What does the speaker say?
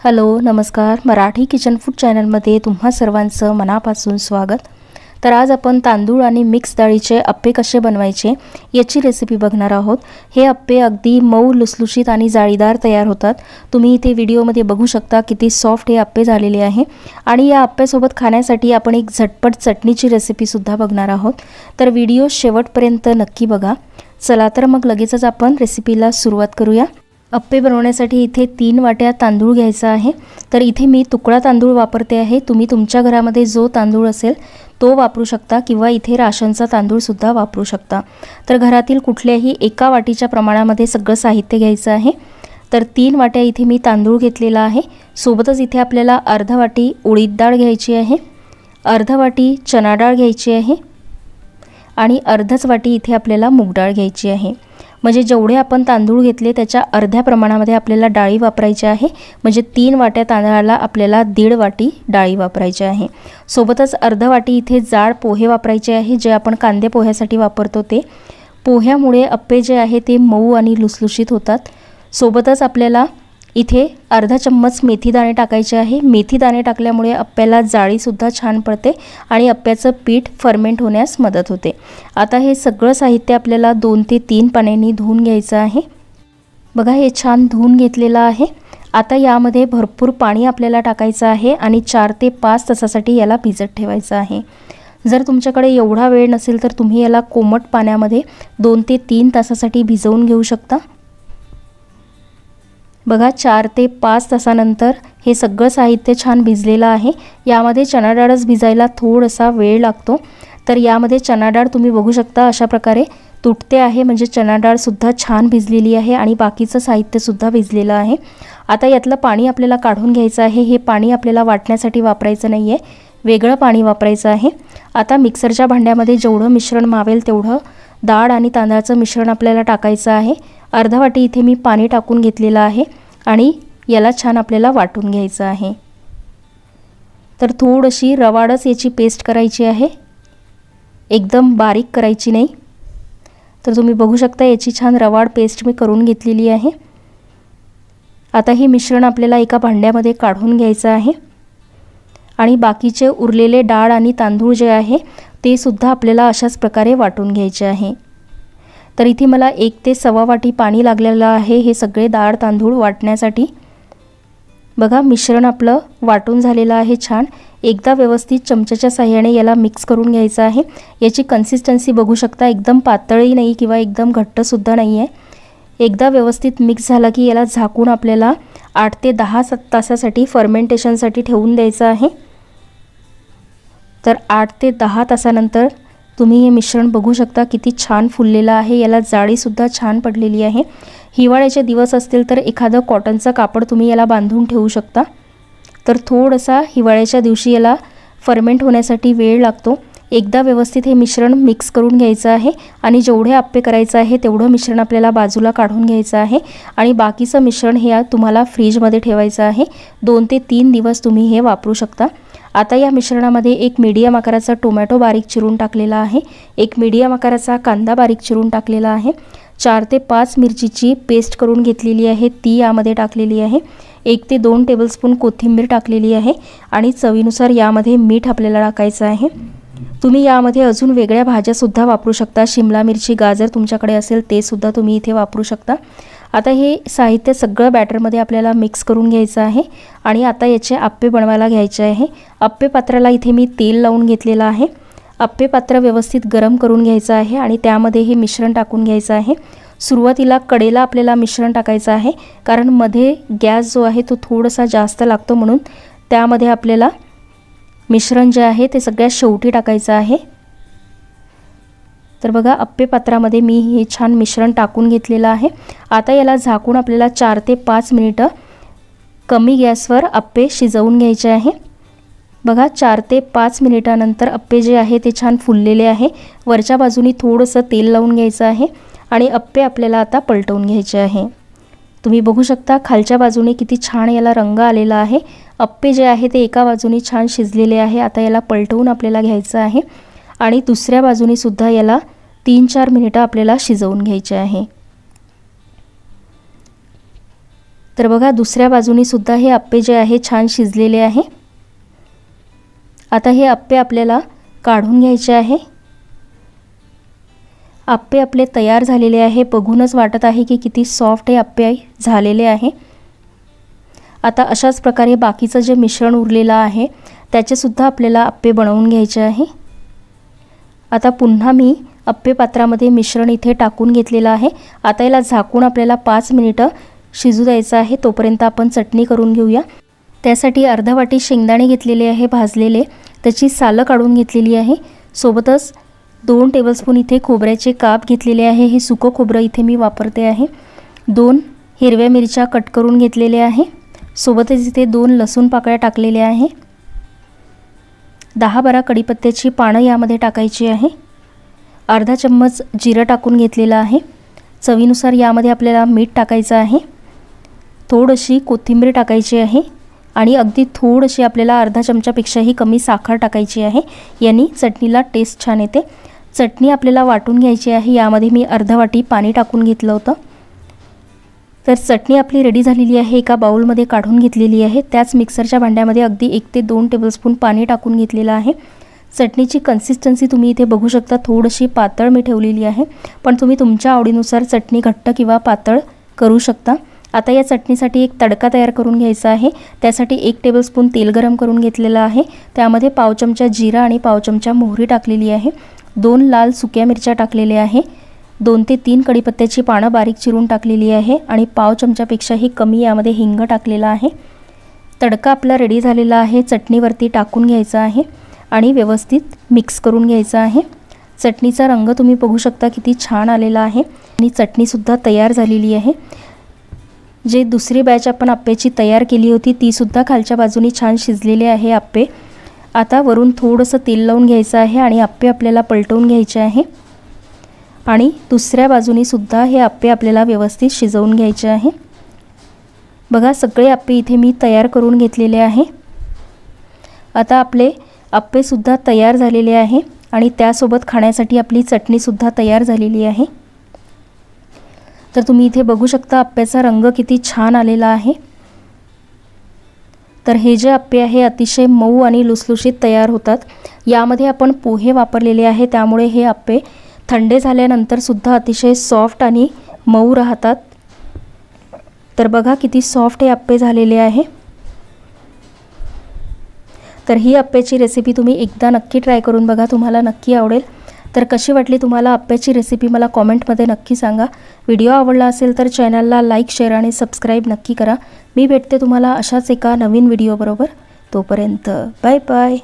Hello नमस्कार Marathi kitchen food चॅनलमध्ये तुम्हा सर्वांचं मनापासून स्वागत। तर आज आपण तांदूळ आणि मिक्स डाळीचे अप्पे कसे बनवायचे याची रेसिपी बघणार आहोत। हे अप्पे अगदी मऊ लुसलुशीत आणि जाळीदार तयार होतात। तुम्ही इथे व्हिडिओमध्ये बघू शकता किती सॉफ्ट हे अप्पे झालेले आहे। आणि या अप्प्यासोबत खाण्यासाठी आपण एक झटपट चटणीची रेसिपी सुद्धा बघणार आहोत। तर व्हिडिओ शेवटपर्यंत नक्की बघा। चला तर मग लगेचच आपण रेसिपीला सुरुवात करूया। अप्पे बनवण्यासाठी इथे 3 वाट्या तांदूळ घ्यायचा आहे। तर इथे मी तुकडा तांदूळ वापरते आहे। तुम्ही तुमच्या घरामध्ये जो तांदूळ असेल तो वापरू शकता किंवा इथे राशनचा तांदूळ सुद्धा वापरू शकता। तर घरातील कुठल्याही एका वाटीच्या प्रमाणामध्ये सगळं साहित्य घ्यायचं आहे। तर 3 वाट्या इथे मी तांदूळ घेतलेला आहे। सोबतच इथे आपल्याला अर्धा वाटी उडीद डाळ घ्यायची आहे, अर्धा वाटी चना डाळ घ्यायची आहे आणि अर्धाच वाटी इथे आपल्याला मूग डाळ घ्यायची आहे। म्हणजे जेवढे आपण तांदूळ घेतले त्याच्या अर्ध्या प्रमाणामध्ये आपल्याला डाळी वापरायची आहे। म्हणजे 3 वाट्या तांदळाला आपल्याला 1.5 वाटी डाळी वापरायची आहे। सोबतच अर्धा वाटी इथे जाड पोहे वापरायचे आहे, जे आपण कांदे पोह्यासाठी वापरतो ते। पोह्यामुळे अप्पे जे आहे ते मऊ आणि लुसलुशीत होतात। सोबतच आपल्याला इथे अर्धा चम्मच मेथी दाणे टाकायचे आहे। मेथी दाणे टाकल्यामुळे अप्प्याला जाळी सुद्धा छान पडते आणि अप्प्याचं पीठ फर्मेंट होण्यास मदत होते। आता हे सगळं साहित्य आपल्याला 2 ते 3 पाण्याने धुवून घ्यायचं आहे। बघा हे छान धुवून घेतलेलं आहे। आता यामध्ये भरपूर पाणी आपल्याला टाकायचं आहे आणि 4 ते 5 तासासाठी याला भिजत ठेवायचं आहे। जर तुमच्याकडे एवढा वेळ नसेल तर तुम्ही याला कोमट पाण्यामध्ये 2 ते 3 तासासाठी भिजवून घेऊ शकता। बघा 4 ते 5 तासानंतर हे सगळं साहित्य छान भिजलेलं आहे। यामध्ये चणा डाळच भिजायला थोडासा वेळ लागतो। तर यामध्ये चणा डाळ तुम्ही बघू शकता अशा प्रकारे तुटते आहे, म्हणजे चणा डाळ सुद्धा छान भिजलेली आहे आणि बाकीचं साहित्य सुद्धा भिजलेलं आहे। आता यातलं पाणी आपल्याला काढून घ्यायचं आहे। हे पाणी आपल्याला वाटण्यासाठी वापरायचं नाहीये, वेगळं पाणी वापरायचं आहे। आता मिक्सरच्या भांड्यामध्ये जेवढं मिश्रण मावेल तेवढं डाळ आणि तांदळाचं मिश्रण आपल्याला टाकायचं आहे। अर्धा वाटी इथे मी पाणी टाकून घेतलेलं आहे आणि याला छान आपल्याला वाटून घ्यायचं आहे। तर थोडीशी रवाळच याची पेस्ट करायची आहे, एकदम बारीक करायची नाही। तर तुम्ही बघू शकता याची छान रवाळ पेस्ट मी करून घेतलेली आहे। आता हे मिश्रण आपल्याला एका भांड्यामध्ये काढून घ्यायचं आहे आणि बाकीचे उरलेले डाळ आणि तांदूळ जे आहे ते सुद्धा आपल्याला अशाच प्रकारे वाटून घ्यायचे आहे। तर इथे मला 1 ते 1.25 वाटी पाणी लागलेलं आहे हे सगळे डाळ तांदूळ वाटण्यासाठी। बघा मिश्रण आपलं वाटून झालेलं आहे छान। एकदा व्यवस्थित चमच्याच्या साहाय्याने याला मिक्स करून घ्यायचं आहे। याची कन्सिस्टन्सी बघू शकता, एकदम पातळही नाही किंवा एकदम घट्ट सुद्धा नाही आहे। एकदा व्यवस्थित मिक्स झाला की याला झाकून आपल्याला 8 ते 10 तासासाठी फर्मेंटेशनसाठी ठेवून द्यायचं आहे। तर 8 ते 10 तासानंतर तुम्ही हे मिश्रण बघू शकता किती छान फुललेलं आहे। याला जाळी सुद्धा छान पडलेली आहे। हिवाळ्याचे दिवस असतील तर एखादं कॉटनचं कापड तुम्ही याला बांधून ठेवू शकता। तर थोडासा हिवाळ्याच्या दिवशी याला फर्मेंट होण्यासाठी वेळ लागतो। एकदा व्यवस्थित हे मिश्रण मिक्स करून घ्यायचं आहे आणि जेवढे अप्पे करायचं आहे तेवढं मिश्रण आपल्याला बाजूला काढून घ्यायचं आहे आणि बाकीचं मिश्रण हे तुम्हाला फ्रीजमध्ये ठेवायचं आहे। 2 ते 3 दिवस तुम्ही हे वापरू शकता। आता या मिश्रणामध्ये एक मीडियम आकाराचा टोमॅटो बारीक चिरून टाकलेला आहे, एक मीडियम आकाराचा कांदा बारीक चिरून टाकलेला आहे, 4 ते 5 मिरचीची पेस्ट करून घेतलेली आहे ती यामध्ये टाकलेली आहे, 1 ते 2 टेबलस्पून कोथिंबीर टाकलेली आहे आणि चवीनुसार यामध्ये मीठ आपल्याला टाकायचं आहे। तुम्ही यामध्ये अजून वेगळ्या भाज्या सुद्धा वापरू शकता, शिमला मिरची, गाजर तुमच्याकडे असेल ते सुद्धा तुम्ही इथे वापरू शकता। आता हे साहित्य सगळं बॅटरमध्ये आपल्याला मिक्स करून घ्यायचं आहे आणि आता याचे अप्पे बनवायला घ्यायचे आहे। अप्पे पात्राला इथे मी तेल लावून घेतलेलं आहे। अप्पे पात्र व्यवस्थित गरम करून घ्यायचं आहे आणि त्यामध्ये हे मिश्रण टाकून घ्यायचं आहे। सुरुवातीला कडेला आपल्याला मिश्रण टाकायचं आहे, कारण मध्ये गॅस जो आहे तो थोडासा जास्त लागतो, म्हणून त्यामध्ये आपल्याला मिश्रण जे आहे ते सगळ्यात शेवटी टाकायचं आहे। तर बघा अप्पे पात्रामध्ये मी हे छान मिश्रण टाकून घेतलेलं आहे। आता याला झाकून आपल्याला 4 ते 5 मिनिटं कमी गॅसवर अप्पे शिजवून घ्यायचे आहे। बघा 4 ते 5 मिनिटानंतर अप्पे जे आहे ते छान फुललेले आहे। वरच्या बाजूनी थोडंसं तेल लावून घ्यायचं आहे आणि अप्पे आपल्याला आता पलटवून घ्यायचे आहे। तुम्ही बघू शकता खालच्या बाजूने किती छान याला रंग आलेला आहे। अप्पे जे आहे ते एका बाजूनी छान शिजलेले आहे। आता याला पलटवून आपल्याला घ्यायचं आहे आणि दुसऱ्या बाजूनी सुद्धा याला 3-4 मिनिटं आपल्याला शिजवून घ्यायचे आहे। तर बघा दुसऱ्या बाजूनी सुद्धा हे अप्पे जे आहे छान शिजलेले आहे। आता हे अप्पे आपल्याला काढून घ्यायचे आहे। अप्पे आपले तयार झालेले आहे। बघूनच वाटत आहे की किती सॉफ्ट हे अप्पे झालेले आहे। आता अशाच प्रकारे बाकीचं जे मिश्रण उरलेलं आहे त्याचे सुद्धा आपल्याला अप्पे बनवून घ्यायचे आहे। आता पुन्हा मी अप्पे पात्रामध्ये मिश्रण इथे टाकून घेतलेलं आहे। आता याला झाकून आपल्याला 5 मिनिटं शिजू द्यायचं आहे। तोपर्यंत आपण चटणी करून घेऊया। त्यासाठी अर्धा वाटी शेंगदाणे घेतलेले आहे भाजलेले, त्याची सालं काढून घेतलेली आहे। सोबतच 2 टेबलस्पून इथे खोबऱ्याचे काप घेतलेले आहे। हे सुकं खोबरं इथे मी वापरते आहे। 2 हिरव्या मिरच्या कट करून घेतलेले आहे। सोबतच इथे 2 लसूण पाकळ्या टाकलेल्या आहे। 10-12 कढीपत्त्याची पानं यामध्ये टाकायची आहे। अर्धा चम्मच जिरं टाकून घेतलेलं आहे। चवीनुसार यामध्ये आपल्याला मीठ टाकायचं आहे। थोडीशी कोथिंबीर टाकायची आहे आणि अगदी थोडीशी आपल्याला अर्धा चमचापेक्षाही कमी साखर टाकायची आहे। यानी चटणीला टेस्ट छान येते। चटणी आपल्याला वाटून घ्यायची आहे। यामध्ये मी अर्धा वाटी पाणी टाकून घेतलं होतं। तर चटणी आपली रेडी झालेली आहे। एका बाउलमध्ये काढून घेतलेली आहे। त्याच मिक्सरच्या भांड्यामध्ये अगदी 1 ते 2 टेबलस्पून पाणी टाकून घेतलेलं आहे। चटणीची कन्सिस्टन्सी तुम्ही इथे बघू शकता, थोडीशी पातळ मी ठेवलेली आहे, पण तुम्ही तुमच्या आवडीनुसार चटणी घट्ट किंवा पातळ करू शकता। आता या चटणीसाठी एक तडका तयार करून घ्यायचा आहे। त्यासाठी 1 टेबलस्पून तेल गरम करून घेतलेलं आहे। त्यामध्ये पाव चमचा जिरा आणि पाव चमचा मोहरी टाकलेली आहे। 2 लाल सुक्या मिरच्या टाकलेल्या आहे। 2 ते 3 कढीपत्त्याची पानं बारीक चिरून टाकलेली आहे आणि पाव चमचापेक्षाही कमी यामध्ये हिंग टाकलेला आहे। तडका आपला रेडी झालेला आहे। चटणीवरती टाकून घ्यायचा आहे आणि व्यवस्थित मिक्स करून घ्यायचा आहे। चटणीचा रंग तुम्ही बघू शकता किती छान आलेला आहे आणि चटणी सुद्धा तयार झालेली आहे। जे दुसरी बॅच आपण अप्प्याची तयार केली होती ती सुद्धा खालच्या बाजूनी छान शिजलेले आहे अप्पे। आता वरून थोडंसं तेल लावून घ्यायचं आहे आणि अप्पे आपल्याला पलटवून घ्यायचे आहे आणि दुसऱ्या बाजूनी सुद्धा हे अप्पे आपल्याला व्यवस्थित शिजवून घ्यायचे आहे। बघा सगळे अप्पे इथे मी तयार करून घेतलेले आहे। आता आपले अप्पे सुद्धा तयार झालेले आहे आणि त्यासोबत खाण्यासाठी आपली चटणी सुद्धा तयार झालेली आहे। तर तुम्ही इथे बघू शकता अप्प्याचा रंग किती छान आलेला आहे। तर हे जे अप्पे आहे अतिशय मऊ आणि लुसलुशीत तयार होतात। यामध्ये आपण पोहे वापरलेले आहे, त्यामुळे हे अप्पे थंडे झाल्यानंतर सुद्धा अतिशय सॉफ्ट आणि मऊ राहतात। तर बघा किती सॉफ्ट हे अप्पे झालेले आहे। तर ही अप्प्याची रेसिपी तुम्ही एकदा नक्की ट्राय करून बघा, तुम्हाला नक्की आवडेल। तर कशी वाटली तुम्हाला अप्प्याची रेसिपी मला कमेंटमध्ये नक्की सांगा। व्हिडिओ आवडला असेल तर चॅनलला लाईक, शेअर आणि सबस्क्राईब नक्की करा। मी भेटते तुम्हाला अशाच एका नवीन व्हिडिओ बरोबर। तोपर्यंत बाय बाय।